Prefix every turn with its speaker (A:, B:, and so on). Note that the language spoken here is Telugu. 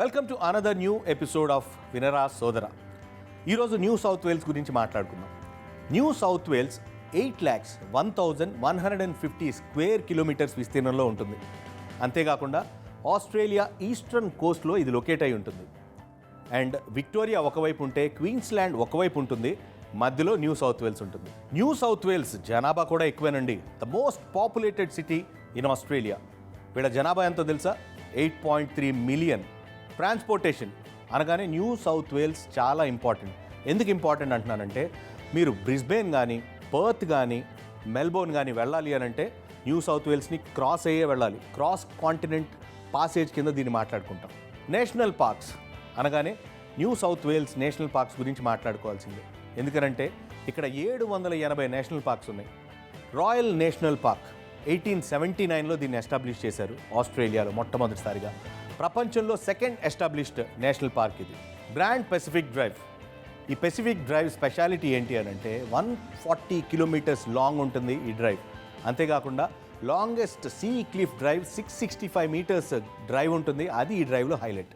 A: Welcome to another new episode of వినరా సోదర. ఈరోజు న్యూ సౌత్ వేల్స్ గురించి మాట్లాడుకుందాం. New South Wales 8,01,150 square kilometres విస్తీర్ణంలో ఉంటుంది. అంతేకాకుండా ఆస్ట్రేలియా ఈస్టర్న్ కోస్ట్లో ఇది లొకేట్ అయి ఉంటుంది. అండ్ విక్టోరియా ఒకవైపు ఉంటే క్వీన్స్లాండ్ ఒకవైపు ఉంటుంది, మధ్యలో న్యూ సౌత్ వేల్స్ ఉంటుంది. న్యూ సౌత్ వేల్స్ జనాభా కూడా ఎక్కువేనండి. The most populated city in Australia. వీళ్ళ జనాభా ఎంతో తెలుసా? 8.3 మిలియన్. ట్రాన్స్పోర్టేషన్ అనగానే న్యూ సౌత్ వేల్స్ చాలా ఇంపార్టెంట్. ఎందుకు ఇంపార్టెంట్ అంటున్నానంటే, మీరు బ్రిస్బేన్ కానీ పర్త్ కానీ మెల్బోర్న్ కానీ వెళ్ళాలి అని అంటే న్యూ సౌత్ వేల్స్ని క్రాస్ అయ్యే వెళ్ళాలి. క్రాస్ కాంటినెంట్ పాసేజ్ కింద దీన్ని మాట్లాడుకుంటాం. నేషనల్ పార్క్స్ అనగానే New South Wales national parks గురించి మాట్లాడుకోవాల్సిందే. ఎందుకంటే ఇక్కడ 780 నేషనల్ పార్క్స్ ఉన్నాయి. రాయల్ నేషనల్ పార్క్ 1879లో దీన్ని ఎస్టాబ్లిష్ చేశారు. ఆస్ట్రేలియాలో మొట్టమొదటిసారిగా. ప్రపంచంలో సెకండ్ ఎస్టాబ్లిష్డ్ నేషనల్ పార్క్ ఇది. Grand Pacific Drive. ఈ పెసిఫిక్ డ్రైవ్ స్పెషాలిటీ ఏంటి అని అంటే 140 కిలోమీటర్స్ లాంగ్ ఉంటుంది ఈ డ్రైవ్. అంతేకాకుండా longest sea cliff drive 665 metres drive ఉంటుంది. అది ఈ డ్రైవ్లో హైలైట్.